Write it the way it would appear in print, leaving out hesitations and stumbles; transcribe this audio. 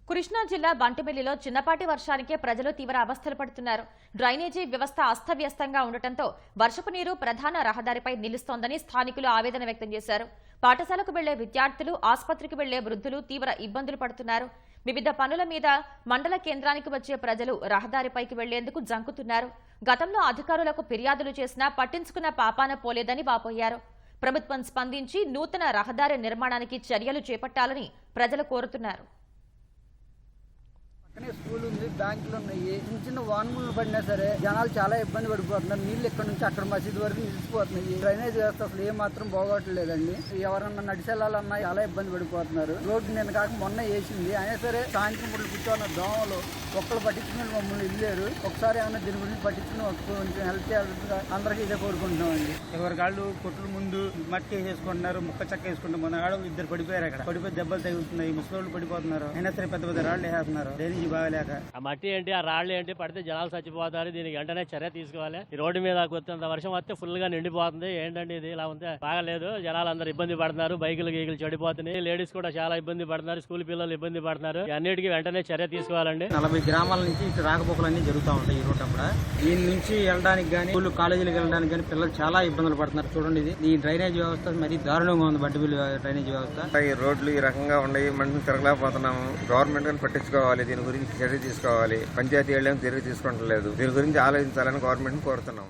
కృష్ణా జిల్లా బంటిమిల్లిలో చిన్నపాటి వర్షానికే ప్రజలు తీవ్ర అవస్థలు పడుతున్నారు. డ్రైనేజీ వ్యవస్థ అస్తవ్యస్తంగా ఉండటంతో వర్షపు నీరు ప్రధాన రహదారిపై నిలుస్తోందని స్థానికులు ఆవేదన వ్యక్తం చేశారు. పాఠశాలకు వెళ్లే విద్యార్థులు, ఆసుపత్రికి వెళ్లే వృద్ధులు తీవ్ర ఇబ్బందులు పడుతున్నారు. వివిధ పనుల మీద మండల కేంద్రానికి వచ్చే ప్రజలు రహదారిపైకి వెళ్లేందుకు జంకుతున్నారు. గతంలో అధికారులకు ఫిర్యాదులు చేసినా పట్టించుకున్న పాపాన పోలేదని వాపోయారు. ప్రభుత్వం స్పందించి నూతన రహదారి నిర్మాణానికి చర్యలు చేపట్టాలని ప్రజలు కోరుతున్నారు. స్కూల్ ఉంది, బ్యాంకులు ఉన్నాయి. చిన్న చిన్న వాహనములు పడినా సరే జనాలు చాలా ఇబ్బంది పడిపోతున్నారు. నీళ్లు ఇక్కడ నుంచి అక్కడ మసీదు వరకు నిలిచిపోతున్నాయి. డ్రైనేజ్ వ్యవస్థ అసలు ఏ మాత్రం బాగోట్లేదండి. ఎవరన్నా నడిచెళ్ళాలన్నా చాలా ఇబ్బంది పడిపోతున్నారు. రోడ్డు నిన్న కాక మొన్న వేసింది, అయినా సరే సాయంత్రం పూట కూర్చోన్న దోమలు ఒక్కళ్ళు పట్టించుకుని మమ్మల్ని వెళ్ళారు. ఒకసారి ఏమైనా దీని గురించి పట్టించుకుని కొంచెం హెల్ప్ చేయాలి. అందరికీ ఇదే కోరుకుంటున్నామండి. ఎవరి కాళ్ళు కొట్టుల ముందు మట్టి వేసేసుకుంటున్నారు, ముక్క చెక్క వేసుకుంటారు. మన ఆడ ఇద్దరు పడిపోయారు. అక్కడ పడిపోయి దెబ్బలు తగులుతున్నాయి, ముసలి పడిపోతున్నారు. అయినా సరే పెద్ద పెద్ద రాళ్ళు వేసేస్తున్నారు. బాగాలేక ఆ మట్టి ఏంటి, ఆ రాళ్ళు ఏంటి, పడితే జనాలు చచ్చిపోతారు. దీనికి వెంటనే చర్య తీసుకోవాలి. ఈ రోడ్డు మీద కొత్త వర్షం వస్తే ఫుల్ గా నిండిపోతుంది. ఏంటంటే ఇది ఇలా ఉంటే బాగాలేదు. జనాలు అందరూ ఇబ్బంది పడుతున్నారు. బైకులు గీకులు చెడిపోతున్నాయి. లేడీస్ కూడా చాలా ఇబ్బంది పడుతున్నారు. స్కూల్ పిల్లలు ఇబ్బంది పడుతున్నారు. అన్నిటికీ వెంటనే చర్య తీసుకోవాలండి. 40 గ్రామాల నుంచి ఇటు రాకపోకలన్నీ జరుగుతూ ఉంటాయి. ఈ రోడ్ అప్పుడు దీని నుంచి వెళ్ళడానికి కానీ స్కూల్ కాలేజీలకు వెళ్ళడానికి కానీ పిల్లలు చాలా ఇబ్బందులు పడుతున్నారు. చూడండి, ఇది ఈ డ్రైనేజ్ వ్యవస్థ మరీ దారుణంగా ఉంది. బంటిమిల్లి డ్రైనేజ్ వ్యవస్థ. ఈ రోడ్లు ఈ రకంగా ఉన్నాయి. మనం తిరగలేకపోతున్నాము. గవర్నమెంట్ కానీ పట్టించుకోవాలి. దీని గురించి చర్య తీసుకోవాలి. పంచాయతీ వెళ్ళేమో చర్య తీసుకుంటలేదు. దీని గురించి ఆలోచించాలని గవర్నమెంట్ కోరుతున్నాం.